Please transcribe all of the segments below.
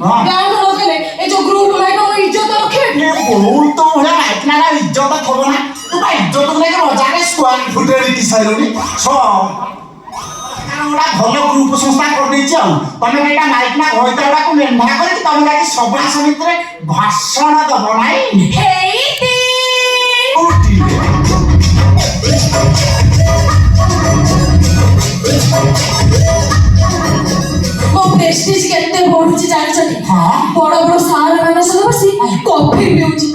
गाँव को लोग ले ये जो ग्रुप में को इज्जत रखे ये बहुत तो है इतना ना इज्जत थबो ना तू भाई इज्जत लेके मजा के स्क्वाड फुटे रीति साइलोनी सो कारणा भलो ग्रुप संस्था कर देछि आ तमे एटा माइक ना होइताडा को मेंढा कर कि तमे लागी सभा समिति रे भाषण दबो नाही हेइती उठी मो प्रेस्टीज केते बढ़ुची जानिछथि हां बड़ बड़ सार माने सब बसी कॉफी पिउची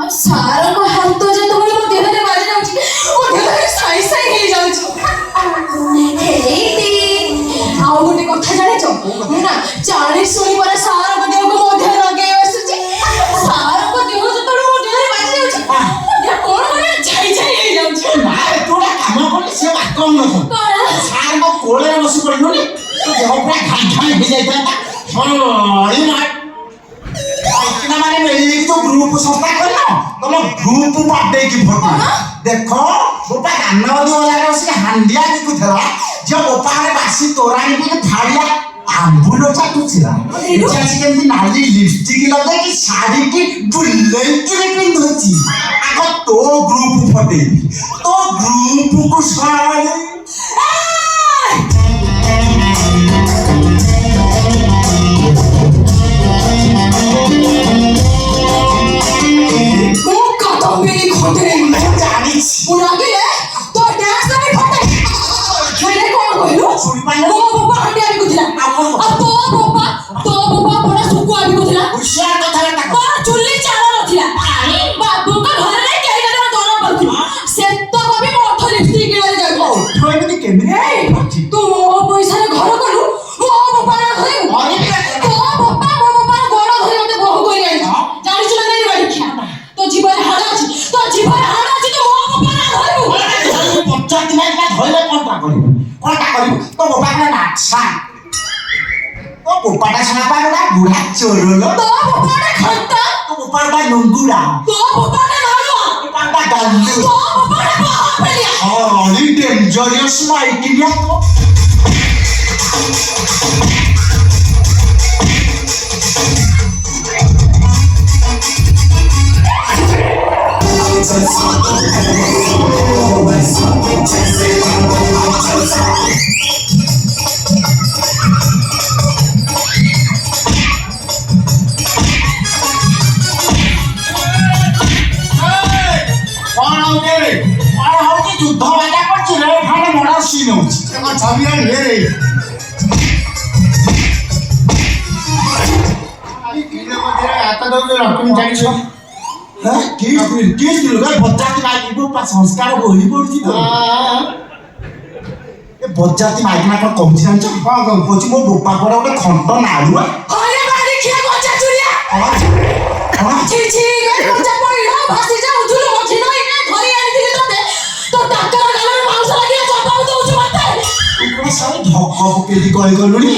अब सार को हाथ जे तोले मो देह रे बाजी जाउची ओ देह रे साई साई हे जाउची हेइती आउ गोटे कथा जानिछ ना 40 सोनी पर सार को देह को मध्य लगे आसुची सार को देह जे तोले मो देह रे बाजी जाउची या कोन माने छाई छाई हे जाउची मारे तोरा काम कोनी से बात कम न सार को कोले बसी पड़ियोनी तो देह पूरा घाई घाई हो जाता अरे मार इतना माने मेरी तो ग्रुप संस्था करना तुम ग्रुप बाटे की फोटो देखो गोपा गानवादी वाला उसके हांडिया की कुथरा जब गोपा ने बासी तोरानी को थाड़िया आंबुलो चाटू छिला इच्छासी केंती नाली लिपस्टिक लगे कि साड़ी की बुल्ले की पिंधोची आको तो ग्रुप फटे तो ग्रुप को सारे तो डांस नहीं फटे मैंने कौन कहलु सुनी पाइलो तो बाबा हटिया भी कुथिला अब तो बाबा बड़ा सुकुआ भी कुथिला होशियार कथा रे तो चुल्ली चाला नथिला बाबू का घर रे केई ना दोना पड़थि से तो कभी मोठ लिपस्टिक किने जाइबो तो एमती केमिने तू मो पैसा रे घर कलु मो बाबा रे धरि अरे तो बाबा गोड़ धरि मते बहु करी आई जानिछु ना नहीं बाड़ी खिया तो जीवन हारा अछि तो जीवन हारा अछि तो मो बाबा रे धरबु पचास दिन का धोइले कोनटा करिबो तो बाबा ने नाछा तो गोपाटा सुना पागला बुढ़ा चोरलो तो बाबा रे खंता तो गोपाटा नुंगुड़ा तो बाबा रे नालुआ गोपाटा गालू तो बाबा रे बापलिया हां नी डेंजरस माइटिया तो युद्ध वाजा पड़छ रे खाने मोड़ा सीन होछ एमा छबिया हे रे आई किले मध्ये आता दौले रकम जानिछ हां केस दिलो रे बच्चाती माइको पा संस्कार होई पड़छि तो ए बच्चाती माइक ना कोन कम जानिछ हां कोन कोछि मो बोपा पर ओटे खंट नाडुआ अरे बाड़ी खिया बच्चा चुरिया हां छी छी बच्चा पइला भासी जाउ झुल मछि नई ना धरि आनिथिले तते तो डाक्टर गालर मांस लागिया चपाउ दउछ मते इकरा सब ढक पकेली कहि गलुनी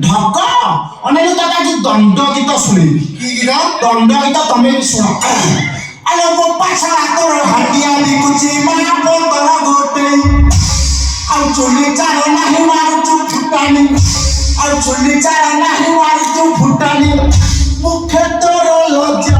ढक अनेक दादा जो दंड गीत सुनिबी की गीत दंड गीत तमे भी सुनो आलो बोपा छला तोर हटिया लिकुची मना बोतल गोटे आ चुली चार नाही मारू तू फुटानी आ चुली चार नाही मारू तू फुटानी मुखे तोर लज्जा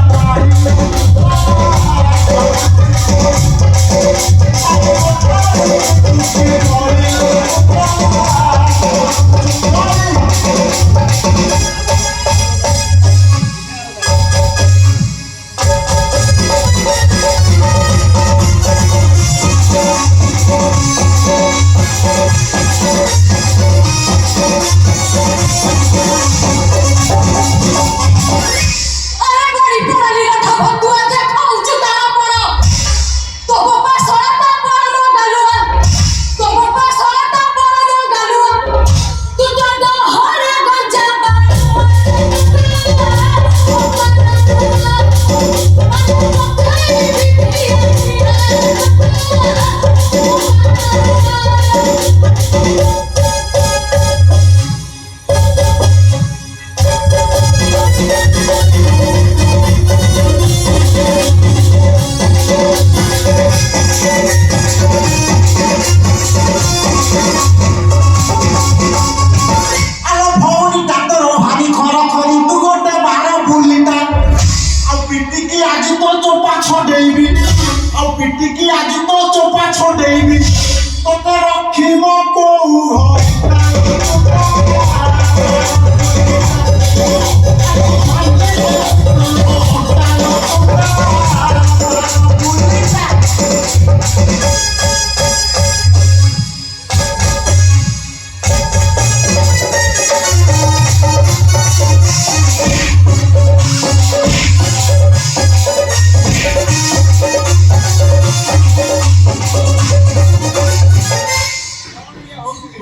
ଛଡେଇବି ଆଉ ପିଟିକି ଆଜି ତ ଚୋପା ଛଡେଇବି ତତେ ରଖିବ କୋଉ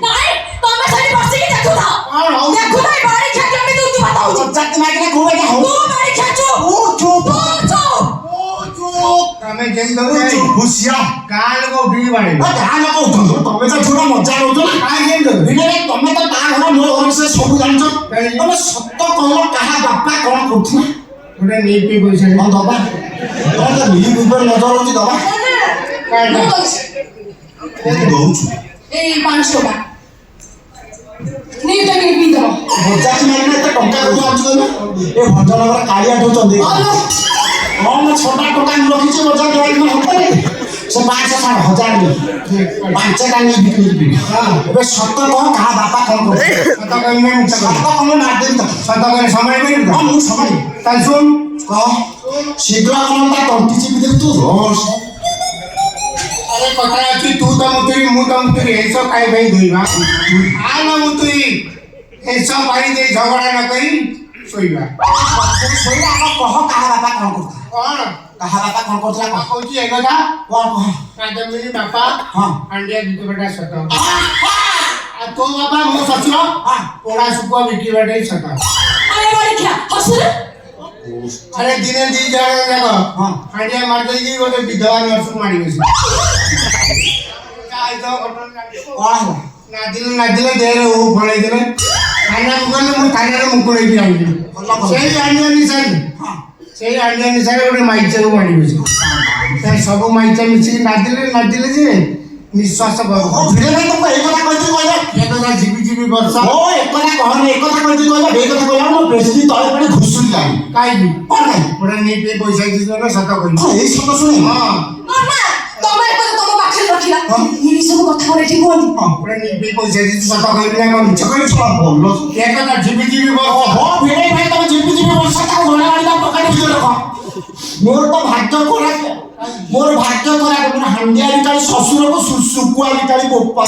ନାଇଁ ତମେ ସେଠି ବସିକି ଦେଖୁଥାଅ ଦେଖୁଥାଅ ଏ ବାଡ଼ି ଖେଚ କେମିତି ଉତ୍ତୁପାତ ହଉଛି ପଚାରିକି ମାଗିଲେ କୋଉ ଏଇଟା ହଉ ତୁ ବାଡ଼ି ଖେଚୁ ଓ ଚୁପ ତୁ ଚୁପ ତମେ ଯେମିତି ଚୁପ ଭୁସିଆ ଗାଁ ଲୋକ ଉଠିକି ବାଡେଇବ ଗାଁ ଲୋକ ଉଠନ୍ତୁ ତମେ ତ ଛୋଟ ମଜା ରହୁଛ ନା କାହିଁ କେମିତି ଭିତରେ ତମେ ତ ତା ଘର ମୋ ଘର ସେ ସବୁ ଜାଣିଛ ତମେ ସତ କହିଲ କାହା ବାପା କଣ କରୁଥିଲା ଗୋଟେ ନିପି ପଇସା ହଁ ଦବା ତମେ ତ ନିଜ ଉପରେ ନଜର ରହୁଛି ଦବା ମୁଁ ଦଉଛି ଦଉଛୁ ଏଇ 5 ଟଙ୍କା ନିଉଟା ବି ପିଇଦବ ବଜାଜ ମାରିଲେ ଏତେ ଟଙ୍କା କୋଉଠୁ ଆଣୁଛୁ କହିଲ ଏ ଭଞ୍ଜନଗର କାଳିଆ ଠଉଛନ୍ତି ହଁ ମୁଁ 6ଟା ଟଙ୍କା ରଖିଛି ବଜାଜ ମାରିକି ହାତରେ ସେ 500 ଛାଡ଼ 1000 ପାଞ୍ଚଟା ନେଇ ବିକ୍ରି ଏବେ ସତ କହ କାହା ବାପା କଣ କରୁଛି ସତ କହିଲେ ମିଛ ସତ କହିଲେ କଣ ମାରିଦେବି ତ ସତ କହିଲେ ସମୟ ମିଳିବ ହଁ ମୁଁ ସମାଳି ତାହେଲେ ଶୁଣ କହ ଶୀଘ୍ର କଣ ତା ତଣ୍ଟି ଚିପି ଦେବି ତୁ ରସ ଆରେ କଥା ଅଛି ତୁ ତ ମୁତୁରି ମୁଁ ତ ମୁତୁରି ଏସବ କାହିଁ ପାଇଁ ଧୋଇବା ଆନ ମୁତୁରି ଏସବ ପାଣି ଦେଇ ଝଗଡ଼ା ନ କରି ଶୋଇବା ଶୋଇଲା ଆଗ କହ କାହା ବାପା କଣ କରୁଥିଲା କଣ କାହା ବାପା କଣ କରୁଥିଲା କହ କହୁଛି ଏ କଥା କଣ କହ କାଦମ୍ବିନୀ ବାପା ହଁ ହାଣ୍ଡିଆ ବିକିବାଟା ସତ ଆଉ ତୋ ବାପା ମୋ ଶ୍ୱଶୁର ପୋଡ଼ା ଶୁଖୁଆ ବିକିବାଟା ସତ ଆରେ ବାଡ଼ି ଖା ହସୁରେ ଆରେ ଦିନେ ଦି ଜଣ ଯାକ ହଁ ହାଣ୍ଡିଆ ମାରିଦେଇକି ଗୋଟେ ବିଧବା ନର୍ସକୁ ମାରି ବସି କଣ ହେଲା ନାଦିଲେ ଦେହରେ ହଉ ଫଳେଇ ଦେଲେ ଥାନାକୁ ଗଲେ ମୁଁ ଥାନାରେ ମୁକୁଳେଇକି ଆଣିଲି ସେଇ ଆଣିବା ନିଶାରେ ସେଇ ଆଣିବା ନିଶାରେ ଗୋଟେ ମାଇଚାକୁ ମାରି ବସି ସବୁ ମାଇଚା ମିଶିକି ନାଦିଲେ ଯେ ନିଶ୍ୱାସ ବନ୍ଦ ଭିଡ ଭାଇ ତମକୁ ଏଇ କଥା କହିଥିଲି କହିଲ ଏ କଥା ଝିପି ବର୍ଷା ଓ ଏକଥା କହନି ଏ କଥା କହିଥିଲି କହିଲ ଏଇ କଥା କହିଲା ମୋ ବେଶୀ ତଳେ ପଡି ଘୁଷୁରି ଲାଗି କାହିଁକି କଣ କାହିଁ ଗୋଟେ ନିପି ପଇସା ଦେଇଥିଲେ ସତ କହିଲି ଏଇ ଶବ୍ଦ ଶୁଣି ହଁ ନା ତମେ ଏକଥା ତମ ପାଖରେ ରଖିଲା ଏଇ ସବୁ କଥା ଗୁଡ଼ା ଏଠି କୁହନ୍ତି ଗୋଟେ ନିପି ପଇସା ଦେଇଛି ସତ କହିଲି ନା କଣ ମିଛ କହିଲି ଭଲ ଏ କଥା ଝିପି ବର୍ଷା ହଁ ଭିଡ ଭାଇ ତମେ ଝିପି ବର୍ଷା ତାକୁ ଘରେ ଆଣିଲା ପକାଇ ଭିତରେ ରଖ ମୋର ତ ଭାଗ୍ୟ ଖରାପ ମୋର ଭାଗ୍ୟ ଖରାପ ମୋର ହାଣ୍ଡିଆ ବିକାଳି ଶ୍ୱଶୁରକୁ ଶୁକୁଆ ବିକାଳି ବୋପା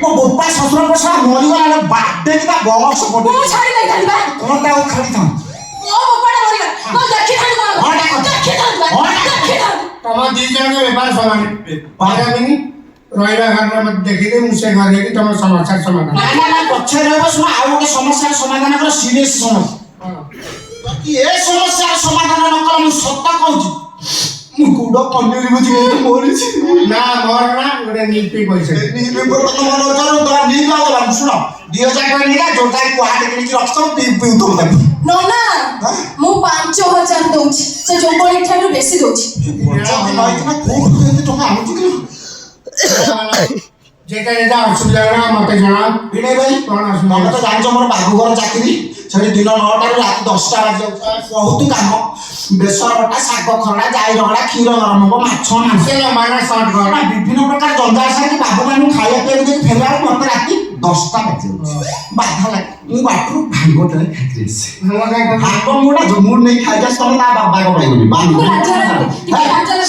ମୋ ବୋପା ଶ୍ୱଶୁର ପଇସା ମରିଗଲା ବାଟେ କି ତା ବୟସ ପଟେ ମୁଁ ଛାଡ଼ି ଦେଇ ଖାଲି ବା କଣଟା ଆଉ ଖାଲିଥାଉ ମୋ ବାପାଟା ମରିଗଲା ମୁଁ ଦେଖିଥାନ୍ତି ତମ ଦି ଜଣଙ୍କ ବେପାର ସମାନ ପାରାବିନି ରହିବା ଘରରେ ମତେ ଦେଖିଦେ ମୁଁ ସେ ଘରେ ଯାଇକି ତମ ସମସ୍ୟାର ସମାଧାନ ନା ପଛରେ ରହିବ ଶୁଣ ଆଉ ଗୋଟେ ସମସ୍ୟାର ସମାଧାନ କର ସିରିୟସ୍ ସମସ୍ୟା ଯଦି ଏ ସମସ୍ୟାର ସମାଧାନ ନ କଲେ ମୁଁ ସତ କହୁଛି ମୁଁ ଗୁଡ ପନିର ବୁଝି ମରିଛି ନା ମୋର ନା ଗୋଟେ ନିପି ପଇସା ଶୁଣ 2000 ଟଙ୍କା ନେଇକା ଯୋଉଟା କୁଆଡେ କିଣିକି ରଖିଥିବ ପିଉଥିବ ତାକୁ ନନା ମୁଁ 5000 ଦଉଛି ସେ ଜୋକଳି ଠାରୁ ବେଶୀ ଦଉଛି କୋଉଠୁ ଏତେ ଟଙ୍କା ଆଣୁଛୁ କି ଯେଟା ଅସୁବିଧା ହେଲା ମତେ ଜଣା ଭିଣେଇ ଭାଇ କଣ ତମେ ଅସୁବିଧା ତ ଜାଣିଛ ମୋର ବାବୁଘର ଚାକିରି ସେଠି ଦିନ 9ଟାରୁ ରାତି 10ଟା ବାଜି ଯାଉଛି ବହୁତ କାମ ବେସର ବଟା ଶାଗ ଖରଡ଼ା ଜାଇ ରଗଡ଼ା କ୍ଷୀର ଗରମ ହବ ମାଛ ମାଂସ ମାନେ ସର୍ଟ କର ବିଭିନ୍ନ ପ୍ରକାର ଜଞ୍ଜାଳ ସାରିକି ବାବୁମାନଙ୍କୁ ଖାଇବା ପିଇବାକୁ ଦେଇକି ଫେରିଲା ବେଳକୁ ମତେ ରାତି 10ଟା ବାଜି ଯାଉଛି ବାଧା ଲାଗେ ମୁଁ ବାଟରୁ ଭାଙ୍ଗଟାରେ ଖାଇକି ଆସେ ଭାଗ ମୁଟା ଜମୁର ନେଇ ଖାଇକି ଆସି ତମେ ତା ବାବାଙ୍କ ପାଇଗଲି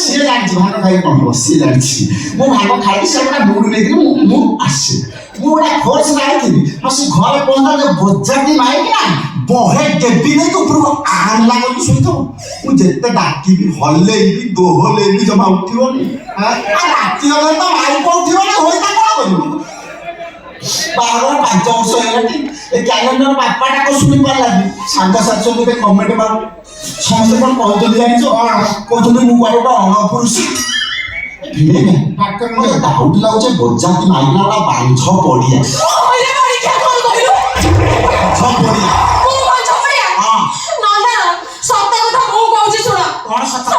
ସିଏ ଜାଣିଛି ଭାଗ ଖାଇଲେ କଣ ହବ ସିଏ ଜାଣିଛି ମୁଁ ଭାଗ ଖାଇକି ସେ ଗୋଟେ ମୁଡ ନେଇକିରି ମୁଁ ଆସେ ମୁଁ ଗୋଟେ ଫୋର୍ସ ଜାଣିଥିଲି ଆଉ ସେ ଘରେ ପହଞ୍ଚିଲା ବୋଝାଟି ମାଇକି ନା ବହେ ଦେବି ନେଇକି ଉପରକୁ ଆଣିଲା କରିକି ଶୋଇଥିବ ମୁଁ ଯେତେ ଡାକିବି ହଲେଇବି ଦୋହଲେଇବି ଜମା ଉଠିବନି ରାତି ଅଧରେ ତ ମାରି ପଡୁଥିବ ନା ହୋଇତା କଣ କରିବ ବାହାଘର 5 ବର୍ଷ ହେଇଗଲାଣି ଏ କ୍ୟାଲେଣ୍ଡର ବାପାଟା କଣ ଶୁଣି ପାରିଲାନି ସାଙ୍ଗସାଥି ସବୁ ଗୋଟେ କମେଣ୍ଟ ମାରୁ ସମସ୍ତେ କଣ କହୁଛନ୍ତି ଜାଣିଛ କହୁଛନ୍ତି ମୁଁ କୁଆଡେ ଗୋଟେ ଅଣପୁରୁଷ ଡାଉଟ ଲାଗୁଛି ବଜାତି ମାଇଲା ଗୋଟେ ବାଞ୍ଝ ପଡିଆ କଣ ସତ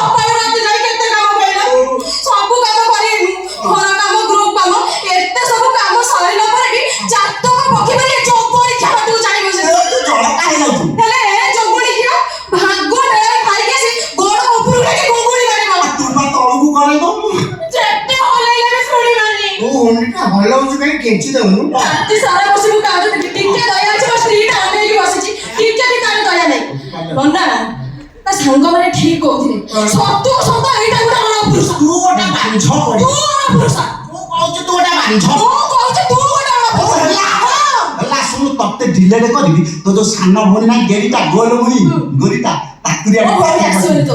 କେଞ୍ଚି ଦେଉନୁ ରାତି ସାରା ବସି ମୁଁ କାନ୍ଦୁଥିଲି ଟିକେ ଦୟା ଅଛି ମୋ ସ୍ତ୍ରୀଟା ଅନେଇକି ବସିଛି ଟିକେ ବି ତାର ଦୟା ନାହିଁ ନନା ତା ସାଙ୍ଗମାନେ ଠିକ କହୁଥିଲେ ସତ ସତ ଏଇଟା ଗୋଟେ ଅଣପୁରୁଷ ତୁ ଗୋଟେ ବାଞ୍ଝ ପଡ଼ି ତୁ ଅଣପୁରୁଷ ମୁଁ କହୁଛି ତୁ ଗୋଟେ ବାଞ୍ଝ ମୁଁ କହୁଛି ତୁ ଗୋଟେ ଅଣପୁରୁଷ ହେଲା ଶୁଣୁ ତତେ ଡିଲେଟ କରିବି ତୋ ଯୋଉ ସାନ ଭଉଣୀ ନା ଗେରିଟା ଗୋଲ ମୁଣି ଗୋରିଟା ତାକୁ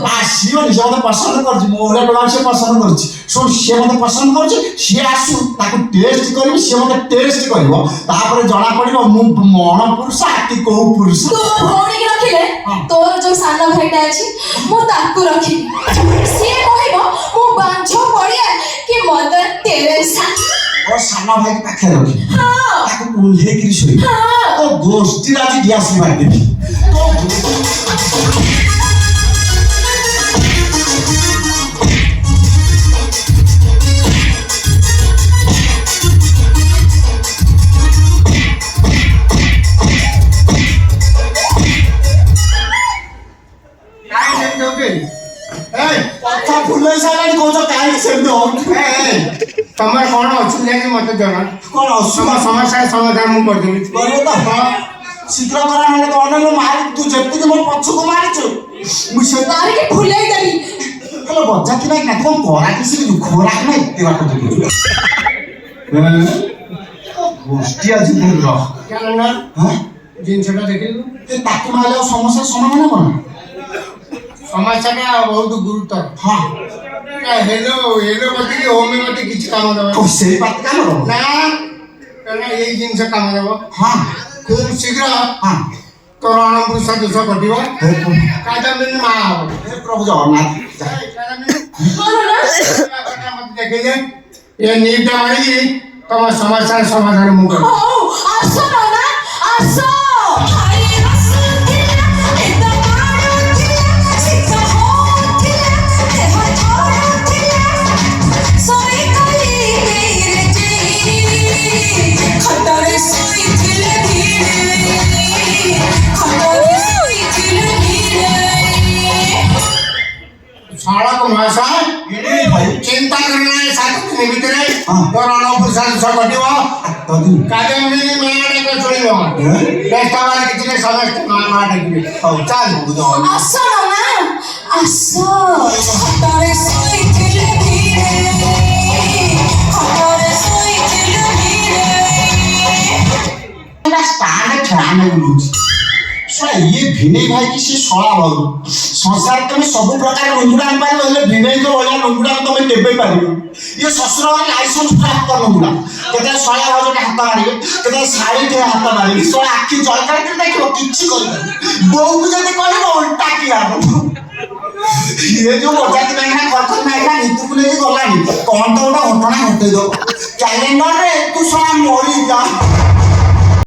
ଆସିବନି ସେ ମତେ ପସନ୍ଦ କରୁଛି ମୋ ଭଳିଆ ଟଙ୍କା ସେ ପସନ୍ଦ କରୁଛି ଶୁଣ ସିଏ ମତେ ପସନ୍ଦ କରୁଛି ସିଏ ଆସୁ ତାକୁ ଟେଷ୍ଟ କରିବି ସିଏ ମତେ ଟେଷ୍ଟ କରିବ ତାପରେ ଜଣା ପଡିବ ମୁଁ ଅଣପୁରୁଷ କି କୋଉ ପୁରୁଷ ତୁ ମୋ ଭଉଣୀକି ରଖିଲେ ତୋର ଯୋଉ ସାନ ଭାଇଟା ଅଛି ମୁଁ ତାକୁ ରଖିବି ସିଏ କହିବ ମୁଁ ବାଞ୍ଝ ପଡିଆ କି ମଦର ତେରେସା ଓ ସାନ ଭାଇ ପାଖରେ ରଖି ହଁ ତାକୁ କୁଣ୍ଢେଇକିରି ଶୋଇ ତୋ ଗୋଷ୍ଠୀରେ ଆଜି ଗ୍ୟାସ୍ ମାରିଦେବି ତୋ କଥା ଫୁଲେଇ ସାରିଲାଣି କହୁଛ କାହିଁକି ସେମିତି ହଉଛୁ ତମର କଣ ଅସୁବିଧା କି ମତେ ଜଣା କଣ ତମ ଅସୁବିଧା ସମସ୍ୟାର ସମାଧାନ ମୁଁ କରିଦେବି କରିବ ତ ଶୀଘ୍ର କର ନହେଲେ କଣ ମୁଁ ମାରି ତୁ ଯେତିକି ମୋ ପଛକୁ ମାରିଛୁ ମୁଁ ସେ ତାରିକି ଫୁଲେଇ ଦେବି ହେଲେ ବଜାତି ନାଇଁ ନା ତୁ କଣ କରା କି ଶିଖିଛୁ ଖୋରାକ ନା ଏତେ ବାଟ ଦେଖିଛୁ ଗୋଷ୍ଠୀ ଆଜି ଭଲ ଜାଣିଲ ଜିନିଷଟା ଦେଖିଲୁ ତାକୁ ମାରିଲେ ଆଉ ସମସ୍ୟାର ସମାଧାନ କଣ ସମସ୍ୟାଟା ବହୁତ ଗୁରୁତର ହଁ ଏଲୋପାଥିକ ହୋମିଓପାଥି କିଛି କାମ ଦେବ ସେଇ ପାତି କାମ ନା କାରଣ ଏଇ ଜିନିଷ କାମ ଦେବ ହଁ ଖୁବ୍ ଶୀଘ୍ର ହଁ ତୋର ଅଣପୁରୁଷ ଦୋଷ ଘଟିବ କାଦମ୍ବିନୀ ମା ହବ ହେ ପ୍ରଭୁ ଜଗନ୍ନାଥ ମତେ ଦେଖେଇଲେ ଏ ନିଟା ମାରିକି ତମ ସମସ୍ୟାର ସମାଧାନ ମୁଁ କରିବି ହଉ ଆସ ନନା ଆସ सड़क भाषा चिंता करना है साथ दिन भीतर तोर अणपुरुष दोष घटिବ कादम्बिनी मेयाडे को चलिବ बेस्ता वाले कितने समस्त मां डाकिबे चल आस नना आस खतरे सोइथिले धीरे खतरे सोइथिले धीरे ना स्टार छाने बुलुची ଶଳା ଇଏ ଭିନେଇ ଭାଇକି ସେ ଶଳା ଭାବୁ ସଂସାର ତମେ ସବୁ ପ୍ରକାର ଲୁଙ୍ଗୁଡ଼ା ଆଣିପାରିବ ହେଲେ ଭିନେଇଙ୍କ ଭଳିଆ ଲୁଙ୍ଗୁଡ଼ା ତମେ କେବେ ପାରିବ ଇଏ ଶ୍ୱଶୁର ଲାଇସେନ୍ସ ପ୍ରାପ୍ତ ଲୁଙ୍ଗୁଡ଼ା କେତେବେଳେ ଶଳା ଭାଉଜଟେ ହାତ ମାରିବେ କେତେବେଳେ ଶାଢ଼ୀଟେ ହାତ ମାରିବେ ଶଳା ଆଖି ଜଳକାରେ ଦେଖିବ କିଛି କରିପାରିବ ବୋଉକୁ ଯଦି କହିବ ଓଲଟା କି ହବ ଇଏ ଯୋଉ ବଜାତି ନାଇନା ଖର୍ଚ୍ଚ ନାଇନା ଭିତରକୁ ନେଇକି ଗଲାଣି କଣ ତ ଗୋଟେ ଘଟଣା ଘଟେଇ ଦବ କ୍ୟାଲେଣ୍ଡରରେ ତୁ ଶଳା ମରିଯା